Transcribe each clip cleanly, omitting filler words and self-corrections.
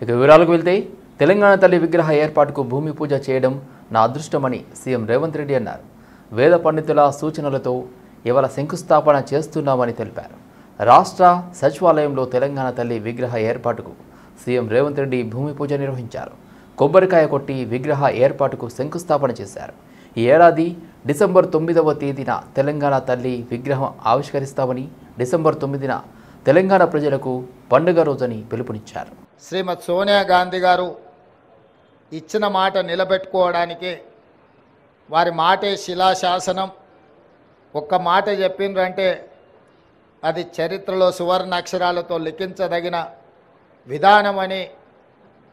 ఇక వివరాలకు వెళ్తే తెలంగాణ తల్లి విగ్రహ ఏర్పాటుకు భూమి పూజ చేయడం నా అదృష్టమని సీఎం రేవంత్ రెడ్డి అన్నారు. వేద పండితుల సూచనలతో ఇవాళ శంకుస్థాపన చేస్తున్నామని తెలిపారు. రాష్ట్ర సచివాలయంలో తెలంగాణ తల్లి విగ్రహ ఏర్పాటుకు సీఎం రేవంత్ రెడ్డి భూమి పూజ నిర్వహించారు. కొబ్బరికాయ కొట్టి విగ్రహ ఏర్పాటుకు శంకుస్థాపన చేశారు. ఈ ఏడాది డిసెంబర్ 9వ తేదీన తెలంగాణ తల్లి విగ్రహం ఆవిష్కరిస్తామని, డిసెంబర్ 9న తెలంగాణ ప్రజలకు పండుగ రోజని పిలుపునిచ్చారు. శ్రీమతి సోనియా గాంధీ గారు ఇచ్చిన మాట నిలబెట్టుకోవడానికి వారి మాటే శిలాశాసనం. ఒక్క మాట చెప్పిండ్రంటే అది చరిత్రలో సువర్ణ అక్షరాలతో లిఖించదగిన విధానమని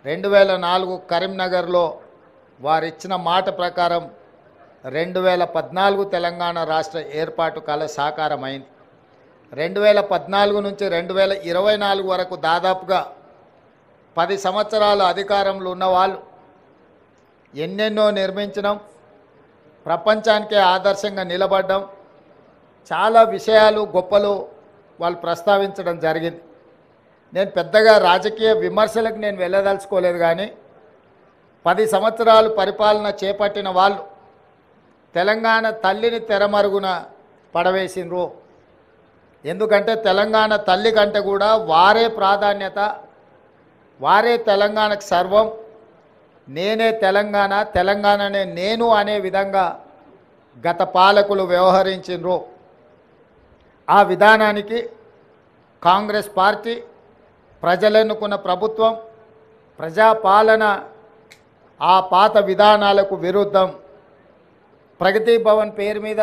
2004 కరీంనగర్లో వారిచ్చిన మాట ప్రకారం 2014 తెలంగాణ రాష్ట్ర ఏర్పాటు కల సాకారమైంది. 2014 నుంచి 2024 వరకు దాదాపుగా 10 సంవత్సరాల అధికారంలో ఉన్న వాళ్ళు ఎన్నెన్నో నిర్మించడం, ప్రపంచానికే ఆదర్శంగా నిలబడ్డం, చాలా విషయాలు గొప్పలు వాళ్ళు ప్రస్తావించడం జరిగింది. నేను పెద్దగా రాజకీయ విమర్శలకు నేను వెళ్ళదలుచుకోలేదు, కానీ 10 సంవత్సరాలు పరిపాలన చేపట్టిన వాళ్ళు తెలంగాణ తల్లిని తెరమరుగున పడవేసినరు. ఎందుకంటే తెలంగాణ తల్లి కంటే కూడా వారే ప్రాధాన్యత, వారే తెలంగాణకు సర్వం, నేనే తెలంగాణ, తెలంగాణనే నేను అనే విధంగా గత పాలకులు వ్యవహరించినరు. ఆ విధానానికి కాంగ్రెస్ పార్టీ, ప్రజలెన్నుకున్న ప్రభుత్వం, ప్రజాపాలన ఆ పాత విధానాలకు విరుద్ధం ప్రగతి భవన్ పేరు మీద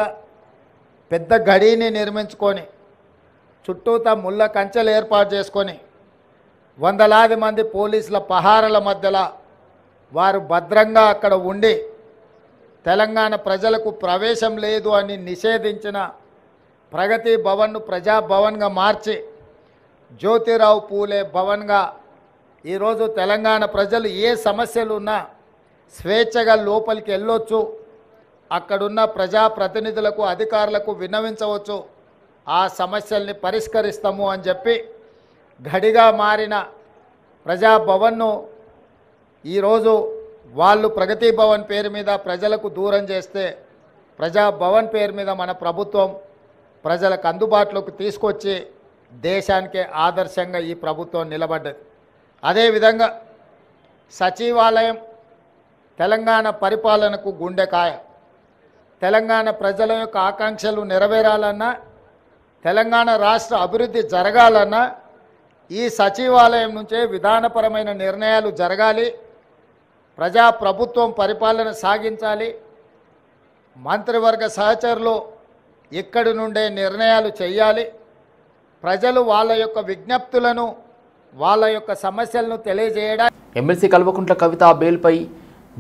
పెద్ద గడిని నిర్మించుకొని చుట్టూతా ముళ్ళ కంచెలు ఏర్పాటు చేసుకొని వందలాది మంది పోలీసుల పహారాల మధ్యలో వారు భద్రంగా అక్కడ ఉండి తెలంగాణ ప్రజలకు ప్రవేశం లేదు అని నిషేధించిన ప్రగతి భవన్ను ప్రజాభవన్గా మార్చి జ్యోతిరావు పూలే భవన్గా ఈరోజు తెలంగాణ ప్రజలు ఏ సమస్యలు ఉన్నా స్వేచ్ఛగా లోపలికి వెళ్ళొచ్చు, అక్కడున్న ప్రజాప్రతినిధులకు, అధికారులకు విన్నవించవచ్చు, ఆ సమస్యల్ని పరిష్కరిస్తాము అని చెప్పి గడిగా మారిన ప్రజాభవన్ను ఈరోజు వాళ్ళు ప్రగతి భవన్ పేరు మీద ప్రజలకు దూరం చేస్తే, ప్రజాభవన్ పేరు మీద మన ప్రభుత్వం ప్రజలకు అందుబాటులోకి తీసుకొచ్చి దేశానికే ఆదర్శంగా ఈ ప్రభుత్వం నిలబడ్డది. అదేవిధంగా సచివాలయం తెలంగాణ పరిపాలనకు గుండెకాయ. తెలంగాణ ప్రజల యొక్క ఆకాంక్షలు నెరవేరాలన్నా, తెలంగాణ రాష్ట్ర అభివృద్ధి జరగాలన్నా ఈ సచివాలయం నుంచే విధానపరమైన నిర్ణయాలు జరగాలి, ప్రజాప్రభుత్వం పరిపాలన సాగించాలి, మంత్రివర్గ సహచరులు ఇక్కడి నుండే నిర్ణయాలు చేయాలి, ప్రజలు వాళ్ళ యొక్క విజ్ఞప్తులను, వాళ్ళ యొక్క సమస్యలను తెలియజేయడానికి. ఎమ్మెల్సీ కల్వకుంట్ల కవిత బెయిల్పై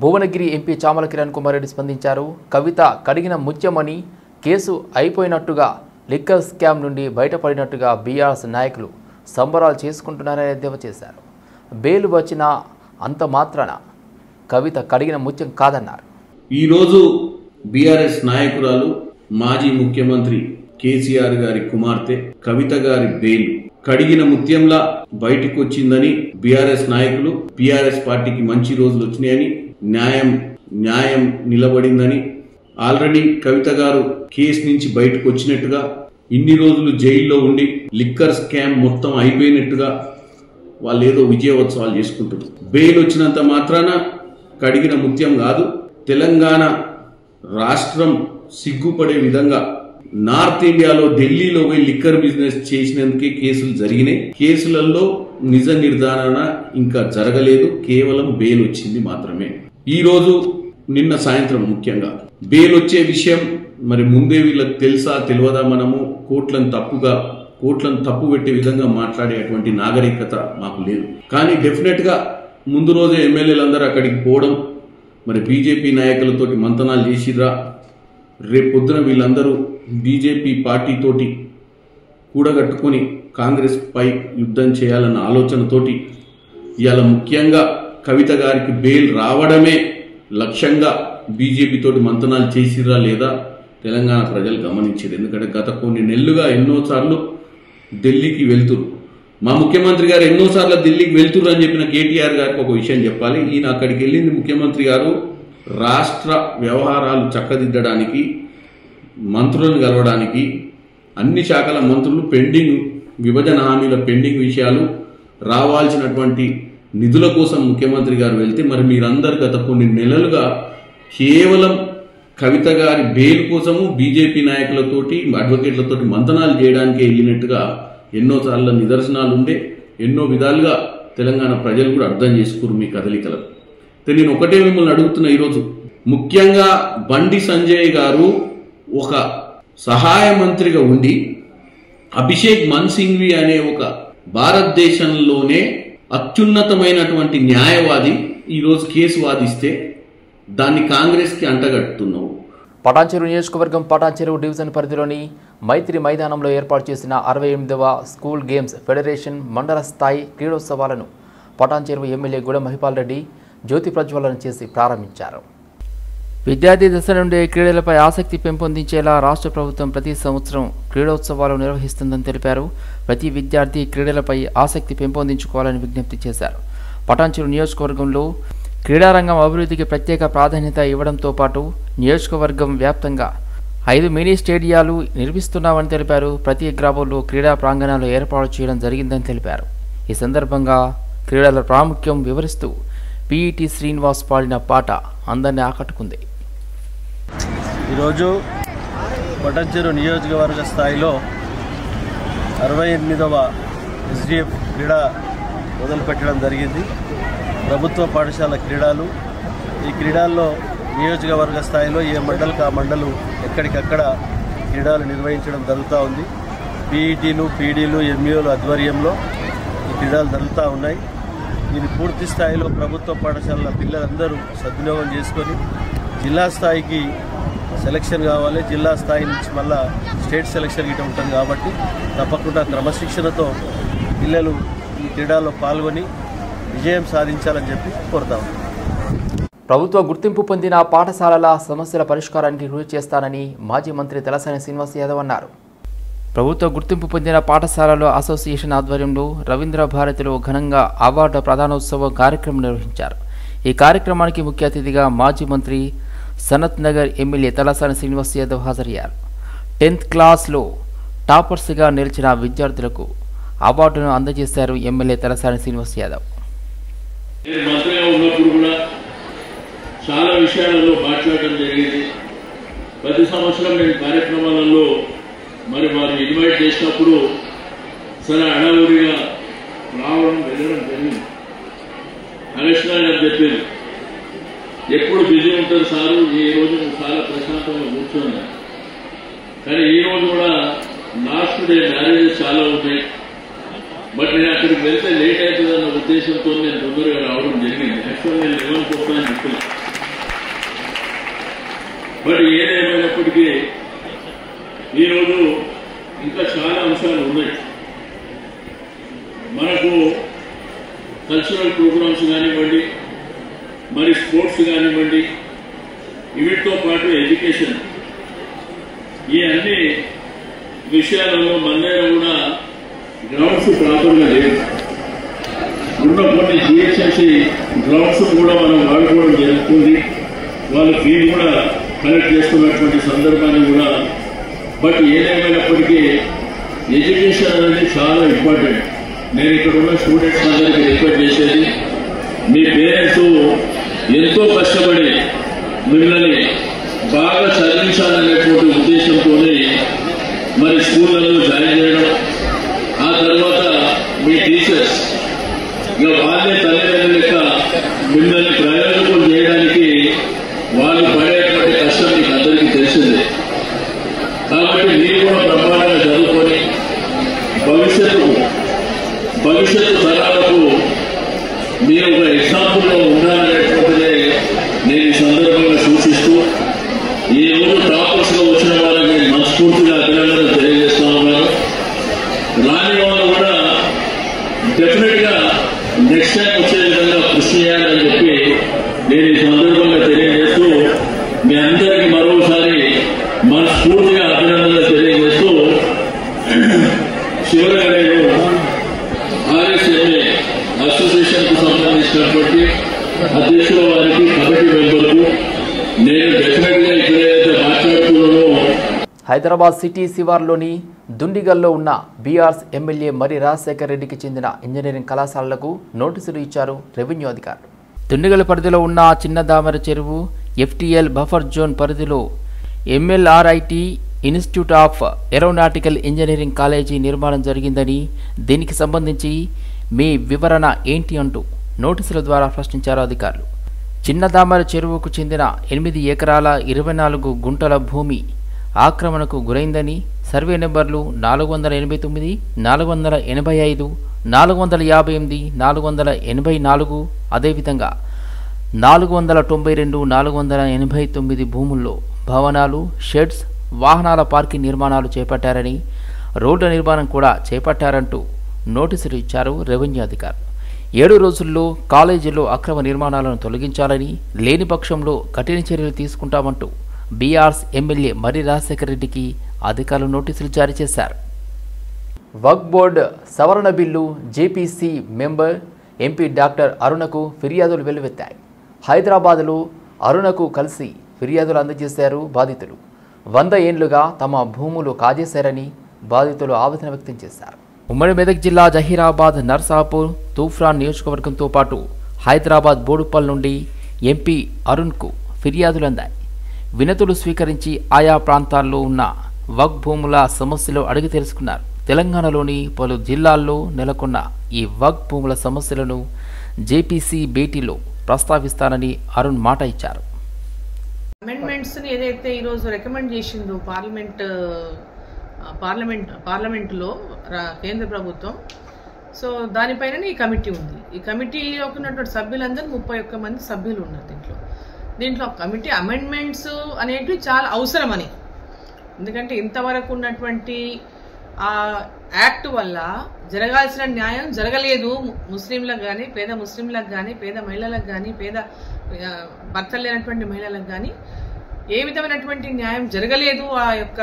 భువనగిరి ఎంపీ చామల కిరణ్ కుమార్ రెడ్డి స్పందించారు. కవిత కడిగిన ముత్యమని, కేసు అయిపోయినట్టుగా, లిక్కర్ స్కామ్ నుండి బయటపడినట్టుగా బీఆర్ఎస్ నాయకులు సంబరాలు చేసుకుంటున్నారని ఎద్దేవా చేశారు. బెయిల్ వచ్చిన అంత మాత్రాన కవిత కడిగిన ముత్యం కాదన్నారు. ఈరోజు బీఆర్ఎస్ నాయకురాలు మాజీ ముఖ్యమంత్రి కేసీఆర్ గారి కుమార్తె కవిత గారి బెయిల్ కడిగిన ముత్యంలా బయటకు వచ్చిందని బీఆర్ఎస్ నాయకులు, బీఆర్ఎస్ పార్టీకి మంచి రోజులు వచ్చినాయని, న్యాయం నిలబడిందని, ఆల్రెడీ కవిత గారు కేసు నుంచి బయటకు వచ్చినట్టుగా, ఇన్ని రోజులు జైల్లో ఉండి లిక్కర్ స్కామ్ మొత్తం అయిపోయినట్టుగా వాళ్ళు ఏదో విజయోత్సవాలు చేసుకుంటారు. బెయిల్ వచ్చినంత మాత్రాన కడిగిన ముత్యం కాదు. తెలంగాణ రాష్ట్రం సిగ్గుపడే విధంగా నార్త్ ఇండియాలో ఢిల్లీలో పోయి లిక్కర్ బిజినెస్ చేసినందుకే కేసులు జరిగినాయి. కేసులలో నిజ నిర్ధారణ ఇంకా జరగలేదు, కేవలం బెయిల్ వచ్చింది మాత్రమే. ఈ రోజు నిన్న సాయంత్రం ముఖ్యంగా బెయిల్ వచ్చే విషయం మరి ముందే వీళ్ళకి తెలుసా తెలియదా? మనము కోట్లను తప్పు పెట్టే విధంగా మాట్లాడేటువంటి నాగరికత మాకు లేదు. కానీ డెఫినెట్ గా ముందు రోజే ఎమ్మెల్యేలందరూ అక్కడికి పోవడం, మరి బీజేపీ నాయకులతోటి మంతనాలు చేసిర్రా, రేపు పొద్దున వీళ్ళందరూ బీజేపీ పార్టీతోటి కూడగట్టుకుని కాంగ్రెస్ పై యుద్ధం చేయాలన్న ఆలోచనతోటి ఇవాళ ముఖ్యంగా కవిత గారికి బెయిల్ రావడమే లక్ష్యంగా బీజేపీ తోటి మంతనాలు చేసిర్రా లేదా తెలంగాణ ప్రజలు గమనించారు. ఎందుకంటే గత కొన్ని నెలలుగా ఎన్నోసార్లు ఢిల్లీకి వెళ్తురు, మా ముఖ్యమంత్రి గారు ఎన్నోసార్లు ఢిల్లీకి వెళ్తుర్రు అని చెప్పిన కేటీఆర్ గారికి ఒక విషయం చెప్పాలి. ఈయన అక్కడికి వెళ్ళింది ముఖ్యమంత్రి గారు రాష్ట్ర వ్యవహారాలు చక్కదిద్దడానికి, మంత్రులను కలవడానికి, అన్ని శాఖల మంత్రులు పెండింగ్ విభజన హామీల పెండింగ్ విషయాలు, రావాల్సినటువంటి నిధుల కోసం ముఖ్యమంత్రి గారు వెళ్తే, మరి మీరందరు గత కొన్ని నెలలుగా కేవలం కవిత గారి బెయిల్ కోసము బీజేపీ నాయకులతోటి అడ్వకేట్లతోటి మంతనాలు చేయడానికి వెళ్ళినట్టుగా ఎన్నోసార్లు నిదర్శనాలు ఉండే, ఎన్నో విధాలుగా తెలంగాణ ప్రజలు కూడా అర్థం చేసుకురు మీ కదలికలు. నేను ఒకటే మిమ్మల్ని అడుగుతున్నా ఈరోజు, ముఖ్యంగా బండి సంజయ్ గారు ఒక సహాయ మంత్రిగా ఉండి అభిషేక్ మన్ సింఘ్వి అనే ఒక భారతదేశంలోనే అత్యున్నతమైనటువంటి న్యాయవాది ఈరోజు కేసు వాదిస్తే దాన్ని కాంగ్రెస్కి అంటగట్టుతున్నావు. పటాన్చెరు నియోజకవర్గం పటాన్చెరు డివిజన్ పరిధిలోని మైత్రి మైదానంలో ఏర్పాటు చేసిన 68వ స్కూల్ గేమ్స్ ఫెడరేషన్ మండల స్థాయి క్రీడోత్సవాలను పటాన్చెరు ఎమ్మెల్యే గుడ మహిపాల్ రెడ్డి జ్యోతి ప్రజ్వలన చేసి ప్రారంభించారు. విద్యార్థి దశ నుండి క్రీడలపై ఆసక్తి పెంపొందించేలా రాష్ట్ర ప్రభుత్వం ప్రతి సంవత్సరం క్రీడోత్సవాలు నిర్వహిస్తుందని తెలిపారు. ప్రతి విద్యార్థి క్రీడలపై ఆసక్తి పెంపొందించుకోవాలని విజ్ఞప్తి చేశారు. పటాన్చెరు నియోజకవర్గంలో క్రీడారంగం అభివృద్ధికి ప్రత్యేక ప్రాధాన్యత ఇవ్వడంతో పాటు నియోజకవర్గం వ్యాప్తంగా 5 మినీ స్టేడియాలు నిర్మిస్తున్నామని తెలిపారు. ప్రతి గ్రామంలో క్రీడా ప్రాంగణాలు ఏర్పాటు చేయడం జరిగిందని తెలిపారు. ఈ సందర్భంగా క్రీడల ప్రాముఖ్యం వివరిస్తూ పిఈటి శ్రీనివాస్ పాడిన పాట అందరినీ ఆకట్టుకుంది. ఈరోజు పటాన్చెరు నియోజకవర్గ స్థాయిలో 68వ ఎస్డిఎఫ్ క్రీడా మొదలుపెట్టడం జరిగింది. ప్రభుత్వ పాఠశాల క్రీడలు. ఈ క్రీడల్లో నియోజకవర్గ స్థాయిలో ఏ మండలికి ఆ మండలు ఎక్కడికక్కడ క్రీడలు నిర్వహించడం జరుగుతూ ఉంది. పీఈటీలు, పీడీలు, ఎంఈఓల ఆధ్వర్యంలో ఈ క్రీడలు జరుగుతూ ఉన్నాయి. దీన్ని పూర్తి స్థాయిలో ప్రభుత్వ పాఠశాలల పిల్లలందరూ సద్వినియోగం చేసుకొని జిల్లా స్థాయికి సెలక్షన్ కావాలి. జిల్లా స్థాయి నుంచి మళ్ళా స్టేట్ సెలక్షన్ గిట్ట ఉంటుంది కాబట్టి తప్పకుండా క్రమశిక్షణతో పిల్లలు ఈ క్రీడల్లో పాల్గొని విజయం సాధించాలని చెప్పి కోరుతాం. ప్రభుత్వ గుర్తింపు పొందిన పాఠశాలల సమస్యల పరిష్కారానికి కృషి చేస్తానని మాజీ మంత్రి తలసాని శ్రీనివాస్ యాదవ్ అన్నారు. ప్రభుత్వ గుర్తింపు పొందిన పాఠశాలల అసోసియేషన్ ఆధ్వర్యంలో రవీంద్ర భారతిలో ఘనంగా అవార్డు ప్రదానోత్సవ కార్యక్రమం నిర్వహించారు. ఈ కార్యక్రమానికి ముఖ్య అతిథిగా మాజీ మంత్రి సనత్ నగర్ ఎమ్మెల్యే తలసాని శ్రీనివాస్ యాదవ్ హాజరయ్యారు. 10th క్లాస్లో టాపర్స్గా నిలిచిన విద్యార్థులకు అవార్డును అందజేశారు ఎమ్మెల్యే తలసాని శ్రీనివాస్ యాదవ్. మంత్రిగా ఉన్నప్పుడు కూడా చాలా విషయాలలో మాట్లాడడం జరిగింది. ప్రతి సంవత్సరం నేను కార్యక్రమాలలో మరి వారు ఇన్వైట్ చేసినప్పుడు సరే అడవుడిగా రావడం వెళ్ళడం జరిగింది. కలెక్షన్ గారు చెప్పారు ఎప్పుడు బిజీ ఉంటారు సారు, ఈ రోజు చాలా ప్రశాంతంగా కూర్చున్నా. కానీ ఈ రోజు కూడా లాస్ట్ డే మ్యారేజెస్ చాలా ఉంటాయి. బట్ నేను అక్కడికి వెళ్తే లేట్ అవుతుందన్న ఉద్దేశంతో నేను తొందరగా రావడం జరిగింది. యాక్చువల్ నేను 11 పోతానని చెప్పాను. బట్ ఏదేమైనప్పటికీ ఈరోజు ఇంకా చాలా అంశాలు ఉన్నాయి. మనకు కల్చరల్ ప్రోగ్రామ్స్ కానివ్వండి, మరి స్పోర్ట్స్ కానివ్వండి, వీటితో పాటు ఎడ్యుకేషన్, ఈ అన్ని విషయాలలో మన దగ్గర కూడా గ్రౌండ్స్ ప్రాపర్గా లేదు. ఉన్న కొన్ని జిహెచ్ఎంసీ గ్రౌండ్స్ కూడా మనం వాడుకోవడం జరుగుతుంది. వాళ్ళు ఫీజు కూడా కలెక్ట్ చేస్తున్నటువంటి సందర్భాన్ని కూడా. బట్ ఏదేమైనప్పటికీ ఎడ్యుకేషన్ అనేది చాలా ఇంపార్టెంట్. నేను ఇక్కడ ఉన్న స్టూడెంట్స్ అందరికీ రిక్వెస్ట్ చేసేది, మీ పేరెంట్స్ ఎంతో కష్టపడి మిమ్మల్ని బాగా చదివించాలనేటువంటి ఉద్దేశంతోనే మరి స్కూళ్ళలో జాయిన్ చేయడం, ఆ తర్వాత మీ టీచర్స్ ఇక వాళ్ళే తల్లిదండ్రుల లెక్క మిమ్మల్ని ప్రయోజకులు చేయడానికి వాళ్ళు పడేటువంటి కష్టం మీకు అందరికీ తెలిసిందే. కాబట్టి మీరు కూడా బ్రహ్మాండంగా చదువుకొని భవిష్యత్తు తరాలకు మీరు ఒక ఎగ్జాంపుల్లో ఉండాలనేటువంటిదే నేను ఈ సందర్భంగా సూచిస్తూ ఈ రోజు టాపర్స్ గా వచ్చిన వాళ్ళకి నేను మనస్ఫూర్తిగా అభినందనలు తెలియజేస్తా ఉన్నాను. రాని వాళ్ళు కూడా డెఫినెట్ గా నెక్స్ట్ టైం వచ్చే విధంగా కృషి చేయాలని చెప్పి నేను ఈ సందర్భంగా తెలియజేస్తూ మీ అందరికీ మరోసారి మనస్ఫూర్తిగా అభినందనలు తెలియజేస్తూ చివరిగా నేను అధ్యక్షుల వారికి, కమిటీ మెంబర్కు నేను డెఫినెట్గా ఇక్కడ ఏదైతే మాట్లాడుతున్నానో. హైదరాబాద్ సిటీ శివార్లోని దుండిగల్లో ఉన్న బీఆర్ఎస్ ఎమ్మెల్యే మరి రాజశేఖర్ రెడ్డికి చెందిన ఇంజనీరింగ్ కళాశాలలకు నోటీసులు ఇచ్చారు రెవెన్యూ అధికారులు. దుండిగల్ పరిధిలో ఉన్న చిన్న దామర చెరువు, ఎఫ్టీఎల్ బఫర్ జోన్ పరిధిలో MLRIT institute of aeronautical engineering college నిర్మాణం జరిగిందని, దీనికి సంబంధించి మీ వివరణ ఏంటి అంటూ నోటీసుల ద్వారా ప్రశ్నించారు అధికారులు. చిన్న దామర చెరువుకు చెందిన 8 ఎకరాల 24 గుంటల భూమి ఆక్రమణకు గురైందని, సర్వే నెంబర్లు 489, 485, 458, 484, అదేవిధంగా 492, 489 భూముల్లో భవనాలు, షెడ్స్, వాహనాల పార్కింగ్ నిర్మాణాలు చేపట్టారని, రోడ్ల నిర్మాణం కూడా చేపట్టారంటూ నోటీసులు ఇచ్చారు రెవెన్యూ అధికారులు. 7 రోజుల్లో కాలేజీలో అక్రమ నిర్మాణాలను తొలగించాలని, లేని పక్షంలో కఠిన చర్యలు తీసుకుంటామంటూ బీఆర్ఎస్ ఎమ్మెల్యే మరి రాజశేఖర్ రెడ్డికి అధికారులు నోటీసులు జారీ చేశారు. వక్ఫ్ బోర్డు సవరణ bill JPC member MP doctor అరుణకు ఫిర్యాదులు వెల్లువెత్తాయి. హైదరాబాద్లో అరుణకు కలిసి ఫిర్యాదులు అందజేశారు బాధితులు. 100 ఏళ్లుగా తమ భూములు కాజేశారని బాధితులు ఆవేదన వ్యక్తం చేశారు. ఉమ్మడి మెదక్ జిల్లా జహీరాబాద్, నర్సాపూర్, తూఫ్రాన్ నియోజకవర్గంతో పాటు హైదరాబాద్ బోడుపల్ నుండి ఎంపీ అరుణ్కు ఫిర్యాదులు అందాయి. వినతులు స్వీకరించి ఆయా ప్రాంతాల్లో ఉన్న వక్ఫ్ భూముల సమస్యలు అడిగి తెలుసుకున్నారు. తెలంగాణలోని పలు జిల్లాల్లో నెలకొన్న ఈ వక్ఫ్ భూముల సమస్యలను జేపీసీ భేటీలో ప్రస్తావిస్తానని అరుణ్ మాట ఇచ్చారు. అమెండ్మెంట్స్ ని ఏదైతే ఈరోజు రికమెండ్ చేసిందో పార్లమెంటులో కేంద్ర ప్రభుత్వం, సో దానిపైన ఈ కమిటీ ఉంది. ఈ కమిటీలో ఉన్నటువంటి సభ్యులందరూ 31 మంది సభ్యులు ఉన్నారు. దీంట్లో కమిటీ అమెండ్మెంట్స్ అనేటివి చాలా అవసరమని, ఎందుకంటే ఇంతవరకు ఉన్నటువంటి ఆ యాక్ట్ వల్ల జరగాల్సిన న్యాయం జరగలేదు. ముస్లింలకు కానీ, పేద ముస్లింలకు కానీ, పేద మహిళలకు కానీ, పేద భర్తలు లేనటువంటి మహిళలకు కానీ ఏ విధమైనటువంటి న్యాయం జరగలేదు. ఆ యొక్క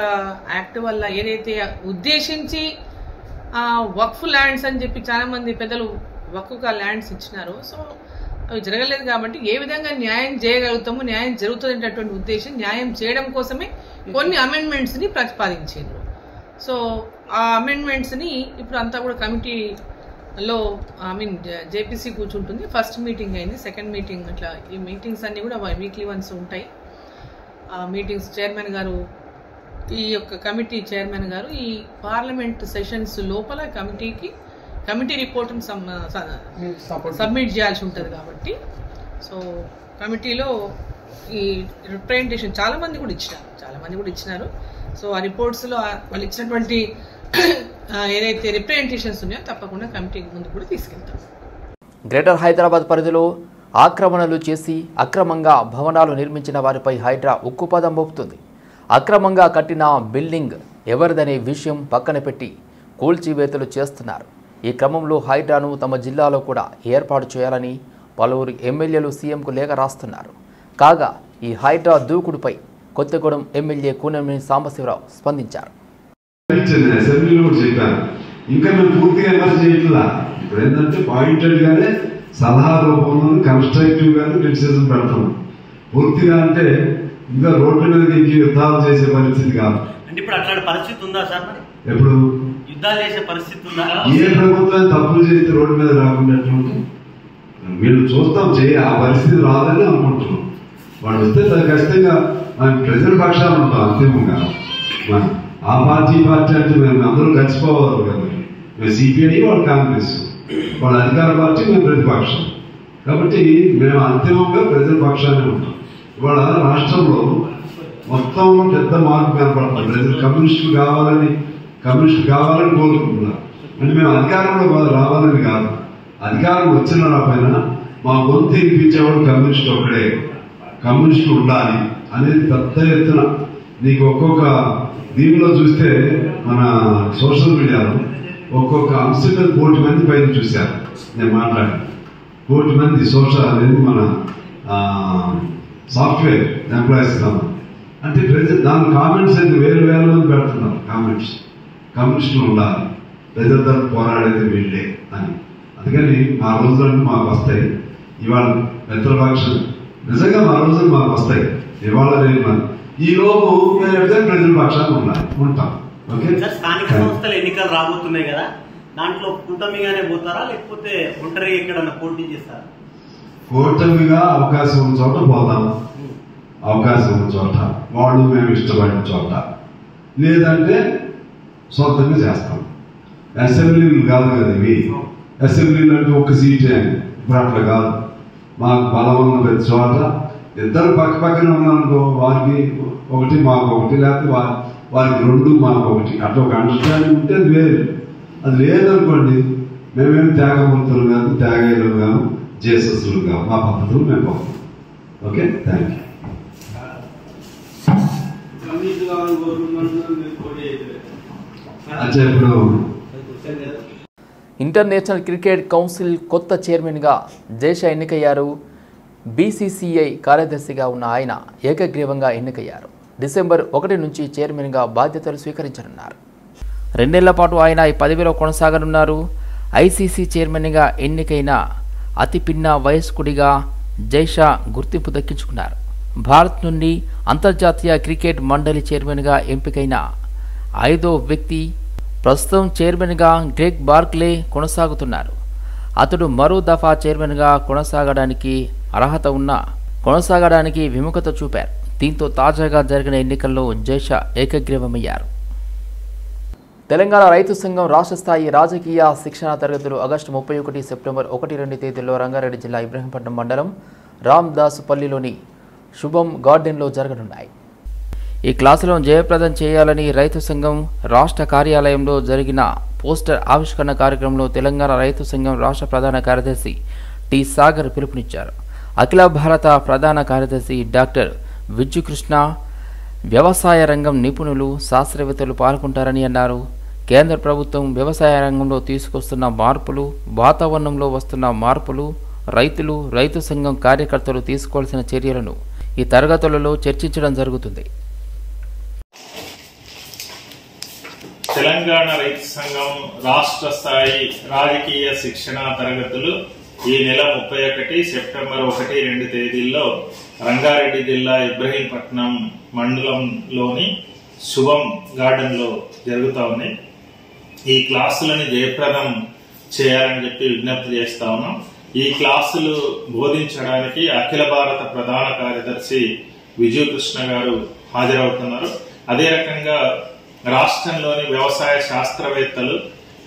యాక్ట్ వల్ల ఏదైతే ఉద్దేశించి వక్ఫ్ ల్యాండ్స్ అని చెప్పి చాలా మంది పెద్దలు వక్ఫ్గా ల్యాండ్స్ ఇచ్చినారు, సో అవి జరగలేదు. కాబట్టి ఏ విధంగా న్యాయం చేయగలుగుతాము, న్యాయం జరుగుతుందనేటటువంటి ఉద్దేశం, న్యాయం చేయడం కోసమే కొన్ని అమెండ్మెంట్స్ ని ప్రతిపాదించారు. సో ఆ అమెండ్మెంట్స్ ని ఇప్పుడు అంతా కూడా కమిటీలో జేపీసీ కూర్చుంటుంది. ఫస్ట్ మీటింగ్ అయింది, సెకండ్ మీటింగ్, అట్లా ఈ మీటింగ్స్ అన్ని కూడా వీక్లీ వన్స్ ఉంటాయి. ఆ మీటింగ్స్ చైర్మన్ గారు, ఈ యొక్క కమిటీ చైర్మన్ గారు ఈ పార్లమెంట్ సెషన్స్ లోపల కమిటీ రిపోర్ట్ని సబ్మిట్ చేయాల్సి ఉంటుంది. కాబట్టి సో కమిటీలో ఈ రిప్రజెంటేషన్ చాలా మంది కూడా ఇచ్చినారు. సో ఆ రిపోర్ట్స్లో వాళ్ళు ఇచ్చినటువంటి ఏదైతే రిప్రజెంటేషన్స్ ఉన్నాయో తప్పకుండా కమిటీ ముందు కూడా తీసుకెళ్తాం. గ్రేటర్ హైదరాబాద్ పరిధిలో ఆక్రమణలు చేసి అక్రమంగా భవనాలు నిర్మించిన వారిపై హైడ్రా ఉక్కుపదం మోపుతుంది. అక్రమంగా కట్టిన బిల్డింగ్ ఎవరిదనే విషయం పక్కన పెట్టి కూల్చివేతలు చేస్తున్నారు. ఈ క్రమంలో హైడ్రాను తమ జిల్లాలో కూడా ఏర్పాటు చేయాలని పలువురు ఎమ్మెల్యేలు సీఎంకు లేఖ రాస్తున్నారు. కాగా ఈ హైడ్రా దూకుడుపై కొత్తగూడెం ఎమ్మెల్యే కూనమినేని సాంబశివరావు స్పందించారు. ఇంకా మేము పూర్తిగా విమర్శ చేయట్లా. ఇప్పుడు ఏంటంటే పాయింటెడ్ గానే సలహా రూపంలో కన్స్ట్రక్టివ్ గానే క్రిటిసిజం పెడతాం. పూర్తిగా అంటే ఇంకా రోడ్ల మీద ఇంక యుద్ధాలు చేసే పరిస్థితి కాదు. అంటే ఇప్పుడు అట్లాంటి పరిస్థితి ఉందా సార్? ఎప్పుడు యుద్ధాలు చేసే పరిస్థితి ఉందా? ఏ ప్రభుత్వం తప్పులు చేస్తే రోడ్డు మీద రాకుండా వీళ్ళు చూస్తాం ఆ పరిస్థితి రాదని అనుకుంటున్నాం. వాళ్ళు వస్తే ఖచ్చితంగా మనం ప్రజల పక్షాలు ఉంటాం. అంతిమంగా ఆ పార్టీ అంటే మేము అందరూ కలిసిపోవాలి కదా. మేము సిపిఐ, వాళ్ళు కాంగ్రెస్, వాళ్ళ అధికార పార్టీ, మేము ప్రతిపక్షం. కాబట్టి మేము అంతిమంగా ప్రజల పక్షాన్ని ఉంటాం. ఇవాళ రాష్ట్రంలో మొత్తంలో పెద్ద మార్పు కనపడుతుంది. ప్రజలు కమ్యూనిస్టులు కావాలని కోరుకుంటున్నారు. అంటే మేము అధికారంలో రావాలని కాదు, అధికారం వచ్చిన రాపోయినా మా గొంతు వినిపించేవాడు కమ్యూనిస్ట్ ఒకడే. కమ్యూనిస్టులు ఉండాలి అనేది పెద్ద ఎత్తున నీకు ఒక్కొక్క దీనిలో చూస్తే మన సోషల్ మీడియాలో ఒక్కొక్క అంశం మీద 1 కోటి మంది పైన చూశారు. నేను మాట్లాడి 1 కోటి మంది సోషల్ అనేది మన సాఫ్ట్వేర్ ఎంప్లాయీస్ అంటే ప్రజలు దాని కామెంట్స్ అయితే వేల మంది పెడుతున్నారు. కామెంట్స్ కమ్యూనిస్టులు ఉండాలి, ప్రజల తరపు పోరాడేది వీళ్ళే అని. అందుకని మా రోజులన్నీ మాకు వస్తాయి. ఇవాళ మిత్రపక్షం నిజంగా మా రోజులు మాకు వస్తాయి. ఇవాళ రేపు ఈ లోపు మేము ప్రజల పక్షాన్ని ఉంటాం. ఓకే, స్థానిక సంస్థల ఎన్నికలు రాబోతున్నాయి కదా, దాంట్లో కూటమిగానే పోతారా లేకపోతే ఒంటరిగా ఎక్కడన్నా పోటీ చేస్తారా? కూటమిగా అవకాశం ఉన్న చోట పోతాం, అవకాశం ఉన్న చోట వాళ్ళు మేము ఇష్టపడిన చోట, లేదంటే సొంతంగా చేస్తాం. అసెంబ్లీలు కాదు కదా ఇవి, అసెంబ్లీలు అంటే ఒక సీటే, ఇప్పుడు అట్లా కాదు. మాకు బలం ఉన్న ప్రతి చోట ఇద్దరు పక్క పక్కన ఉన్నారనుకో, వారికి ఒకటి మాకు ఒకటి, లేకపోతే వారికి రెండు మాకు ఒకటి, అట్లా ఒక అండర్స్టాండింగ్ ఉంటే అది వేరు. అది లేదనుకోండి, మేమేమి త్యాగమూర్తులు కాదు, త్యాగేయులు కాదు, జేసస్లు కాదు, మా పద్ధతులు మేము పోతాం. Okay, thank you. అచ్చా, ఇప్పుడు ఇంటర్నేషనల్ క్రికెట్ కౌన్సిల్ కొత్త చైర్మన్గా జైషా ఎన్నికయ్యారు. బీసీసీఐ కార్యదర్శిగా ఉన్న ఆయన ఏకగ్రీవంగా ఎన్నికయ్యారు. డిసెంబర్ 1 నుంచి చైర్మన్గా బాధ్యతలు స్వీకరించనున్నారు. 2 నెలల పాటు ఆయన ఈ పదవిలో కొనసాగనున్నారు. ఐసీసీ చైర్మన్గా ఎన్నికైన అతి పిన్న వయస్కుడిగా జైషా గుర్తింపు దక్కించుకున్నారు. భారత్ నుండి అంతర్జాతీయ క్రికెట్ మండలి చైర్మన్గా ఎంపికైన 5వ వ్యక్తి. ప్రస్తుతం చైర్మన్గా గ్రెగ్ బార్క్లే కొనసాగుతున్నారు. అతడు మరో దఫా చైర్మన్గా కొనసాగడానికి అర్హత ఉన్నా కొనసాగడానికి విముఖత చూపారు. దీంతో తాజాగా జరిగిన ఎన్నికల్లో జైషా ఏకగ్రీవమయ్యారు. తెలంగాణ రైతు సంఘం రాష్ట్ర స్థాయి రాజకీయ శిక్షణా తరగతులు ఆగస్టు 31, సెప్టెంబర్ 1-2 తేదీల్లో రంగారెడ్డి జిల్లా ఇబ్రహీంపట్నం మండలం రామ్దాసుపల్లిలోని శుభం గార్డెన్లో జరగనున్నాయి. ఈ క్లాసులను జయప్రదం చేయాలని రైతు సంఘం రాష్ట్ర కార్యాలయంలో జరిగిన పోస్టర్ ఆవిష్కరణ కార్యక్రమంలో తెలంగాణ రైతు సంఘం రాష్ట్ర ప్రధాన కార్యదర్శి టి సాగర్ పిలుపునిచ్చారు. అఖిల భారత ప్రధాన కార్యదర్శి డాక్టర్ విజ్జుకృష్ణ, వ్యవసాయ రంగం నిపుణులు, శాస్త్రవేత్తలు పాల్గొంటారని అన్నారు. కేంద్ర ప్రభుత్వం వ్యవసాయ రంగంలో తీసుకొస్తున్న మార్పులు, వాతావరణంలో వస్తున్న మార్పులు, రైతులు, రైతు సంఘం కార్యకర్తలు తీసుకోవాల్సిన చర్యలను ఈ తరగతులలో చర్చించడం జరుగుతుంది. తెలంగాణ రైతు సంఘం రాష్ట్ర స్థాయి రాజకీయ శిక్షణ తరగతులు ఈ నెల 31, సెప్టెంబర్ 1-2 తేదీల్లో రంగారెడ్డి జిల్లా ఇబ్రహీంపట్నం మండలంలోని శుభం గార్డెన్ లో జరుగుతూ ఉన్నాయి. ఈ క్లాసులను జయప్రదం చేయాలని చెప్పి విజ్ఞప్తి చేస్తా ఉన్నాం. ఈ క్లాసులు బోధించడానికి అఖిల భారత ప్రధాన కార్యదర్శి విజయకృష్ణ గారు హాజరవుతున్నారు. అదే రకంగా రాష్ట్రంలోని వ్యవసాయ శాస్త్రవేత్తలు,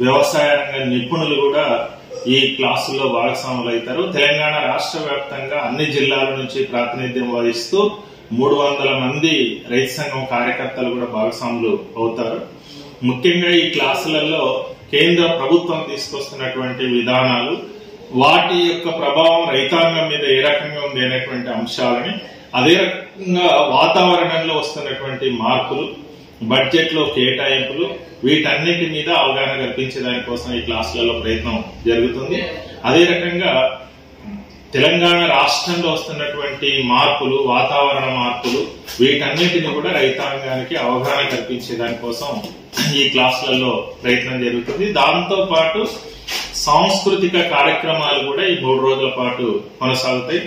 వ్యవసాయ రంగ నిపుణులు కూడా ఈ క్లాసుల్లో భాగస్వాములు అవుతారు. తెలంగాణ రాష్ట్ర వ్యాప్తంగా అన్ని జిల్లాల నుంచి ప్రాతినిధ్యం వహిస్తూ 300 మంది రైతు సంఘం కార్యకర్తలు కూడా భాగస్వాములు అవుతారు. ముఖ్యంగా ఈ క్లాసులలో కేంద్ర ప్రభుత్వం తీసుకొస్తున్నటువంటి విధానాలు, వాటి యొక్క ప్రభావం రైతాంగం మీద ఏ రకంగా ఉంది అనేటువంటి అంశాలని, అదే రకంగా వాతావరణంలో వస్తున్నటువంటి మార్పులు, బడ్జెట్ లో కేటాయింపులు, వీటన్నిటి మీద అవగాహన కల్పించే దానికోసం ఈ క్లాసులలో ప్రయత్నం జరుగుతుంది. అదే రకంగా తెలంగాణ రాష్ట్రంలో వస్తున్నటువంటి మార్పులు, వాతావరణ మార్పులు, వీటన్నిటిని కూడా రైతాంగానికి అవగాహన కల్పించే దానికోసం ఈ క్లాసులలో ప్రయత్నం జరుగుతుంది. దాంతో పాటు సాంస్కృతిక కార్యక్రమాలు కూడా ఈ 3 రోజుల పాటు కొనసాగుతాయి.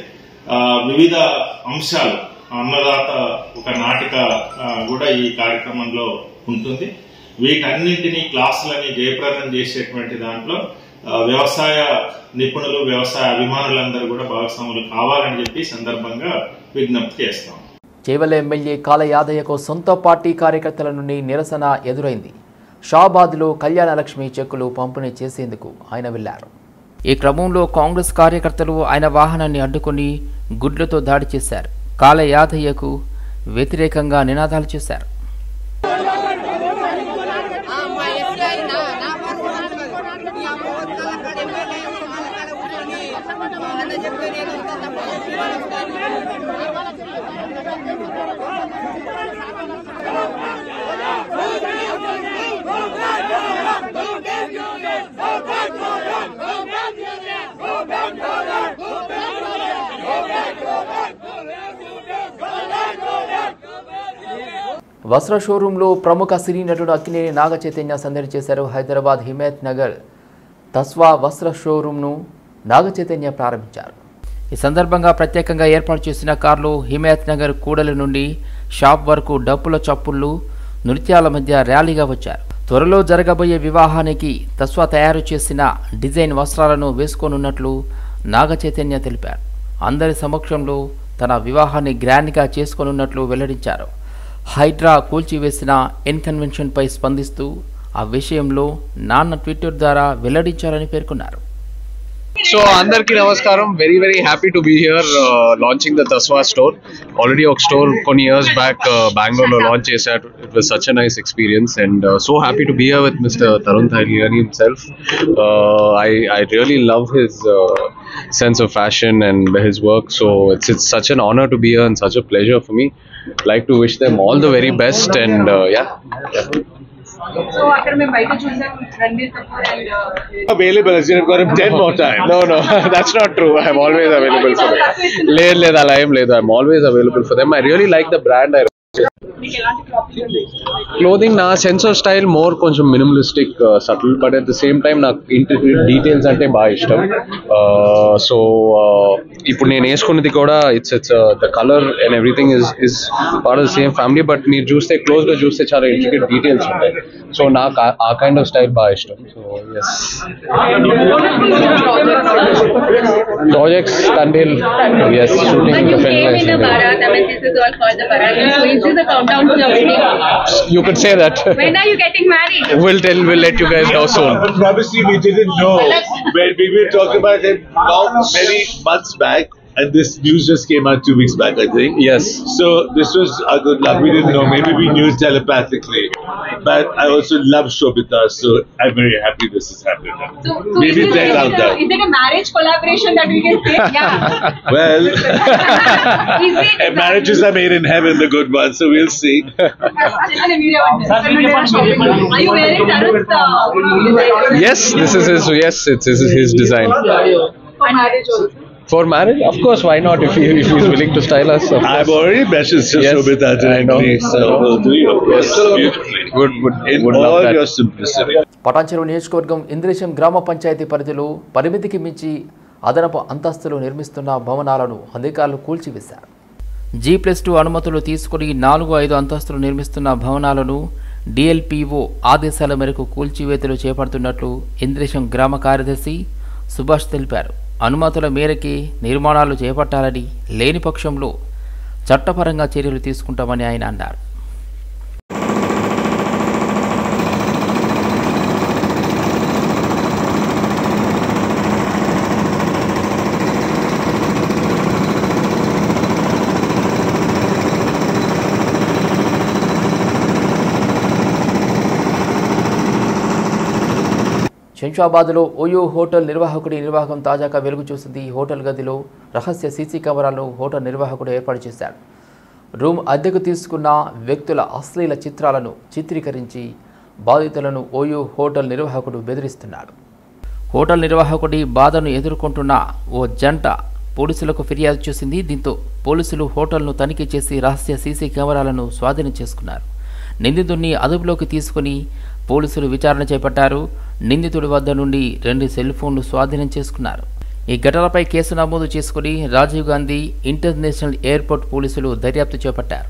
వివిధ అంశాలు, అన్నదాత ఒక నాటిక కూడా ఈ కార్యక్రమంలో ఉంటుంది. వీటన్నింటినీ క్లాసులని జయప్రదం చేసేటువంటి దాంట్లో వ్యవసాయ నిపుణులు, వ్యవసాయ అభిమానులందరూ కూడా భాగస్వాములు కావాలని చెప్పి సందర్భంగా విజ్ఞప్తి చేస్తాం. చేవెళ్ల ఎమ్మెల్యే కాల యాదయ్యకు సొంత పార్టీ కార్యకర్తల నుండి నిరసన ఎదురైంది. షాబాద్లో కళ్యాణ లక్ష్మి చెక్కులు పంపిణీ చేసేందుకు ఆయన వెళ్లారు. ఈ క్రమంలో కాంగ్రెస్ కార్యకర్తలు ఆయన వాహనాన్ని అడ్డుకుని గుడ్లతో దాడి చేశారు. కాల యాదయ్యకు వ్యతిరేకంగా నినాదాలు చేశారు. వస్త్ర షోరూంలో ప్రముఖ సినీ నటుడు అక్కినేని నాగ చైతన్య సందడి చేశారు. హైదరాబాద్ హిమాయత్ నగర్ తస్వా వస్త్ర షోరూంను నాగ చైతన్య ప్రారంభించారు. ఈ సందర్భంగా ప్రత్యేకంగా ఏర్పాటు చేసిన కార్లు హిమాయత్ నగర్ కూడలి నుండి షాప్ వరకు డప్పుల చప్పుళ్ళు నృత్యాల మధ్య ర్యాలీగా వచ్చారు. త్వరలో జరగబోయే వివాహానికి తస్వా తయారు చేసిన డిజైన్ వస్త్రాలను వేసుకోనున్నట్లు నాగచైతన్య తెలిపారు. అందరి సమక్షంలో తన వివాహాన్ని గ్రాండ్గా చేసుకోనున్నట్లు వెల్లడించారు. హైడ్రా కూల్చివేసిన ఇన్కన్వెన్షన్పై స్పందిస్తూ ఆ విషయంలో నాన్న ట్విట్టర్ ద్వారా వెల్లడించారని పేర్కొన్నారు. So andarki namaskaram, very happy to be here launching the Tasva store. Already oka store konni years back Bangalore lo launch chesaru. It was such a nice experience and so happy to be here with Mr. Tarun Tahiliani himself. I really love his sense of fashion and his work, so it's such an honor to be here and such a pleasure for me. Like to wish them all the very best and yeah. So after me bike choosing Ranbir Kapoor and available as you've got him 10 more times. No, that's not true. I'm always available for them. I'm always available for them. I really like the brand. Clothing na sense of style more కొంచెం minimalistic, subtle, but at the same time నాకు intricate details అంటే బాగా ఇష్టం. So ఇప్పుడు నేను వేసుకున్నది కూడా it's the color and everything is part of the same family, but మీరు చూస్తే క్లోజ్ గా చూస్తే చాలా intricate details ఉంటాయి. So నాకు ఆ kind of style బాగా ఇష్టం. So yes. Projects Tanvil, yes, shooting the film. This is all called the Bharat. So is this a countdown to your wedding? You could say that. When are you getting married? We'll let you guys know soon. Obviously, we didn't know. We were talking about it many months back, and this news just came out 2 weeks back, I think. Yes. So this was our good luck. We didn't know. Maybe we knew telepathically. But I also love Shobita, so I'm very happy this has happened. So Maybe check out that. Is it a marriage collaboration that we can say? Yeah. Well, marriages are made in heaven, the good ones, so we'll see. Are you wearing Tarun's Yes, this is his. Yes, it's his design. for marriage also? For marriage, of course. Why not? If he's willing to style us. I've already messaged Shobita directly, so we'll do your best beautifully. Would in love all that. your simplicity. Patancheru నియోజకవర్గం ఇంద్రేశం గ్రామ పంచాయతీ పరిధిలో పరిమితికి మించి అదనపు అంతస్తులు నిర్మిస్తున్న భవనాలను అధికారులు కూల్చివేశారు. G+2 అనుమతులు తీసుకుని 4-5 అంతస్తులు నిర్మిస్తున్న భవనాలను DLPO ఆదేశాల మేరకు కూల్చివేతలు చేపడుతున్నట్లు ఇంద్రేశం గ్రామ కార్యదర్శి సుభాష్ తెలిపారు. అనుమతుల మేరకి నిర్మాణాలు చేపట్టాలని, లేని పక్షంలో చట్టపరంగా చర్యలు తీసుకుంటామని ఆయన అన్నారు. శంషాబాద్లో ఓయో హోటల్ నిర్వాహకుడి నిర్వాహకం తాజాగా వెలుగు చూసింది. ఈ హోటల్ గదిలో రహస్య సీసీ కెమెరాలను హోటల్ నిర్వాహకుడు ఏర్పాటు చేశాడు. రూమ్ అద్దెకు తీసుకున్న వ్యక్తుల అశ్లీల చిత్రాలను చిత్రీకరించి బాధితులను ఓయో హోటల్ నిర్వాహకుడు బెదిరిస్తున్నాడు. హోటల్ నిర్వాహకుడి బాధను ఎదుర్కొంటున్న ఓ జంట పోలీసులకు ఫిర్యాదు చేసింది. దీంతో పోలీసులు హోటల్ను తనిఖీ చేసి రహస్య సీసీ కెమెరాలను స్వాధీనం చేసుకున్నారు. నిందితుడిని అదుపులోకి తీసుకుని పోలీసులు విచారణ చేపట్టారు. నిందితుడి వద్ద నుండి 2 సెల్ ఫోన్లు స్వాధీనం చేసుకున్నారు. ఈ ఘటనపై కేసు నమోదు చేసుకుని రాజీవ్ గాంధీ ఇంటర్నేషనల్ ఎయిర్పోర్ట్ పోలీసులు దర్యాప్తు చేపట్టారు.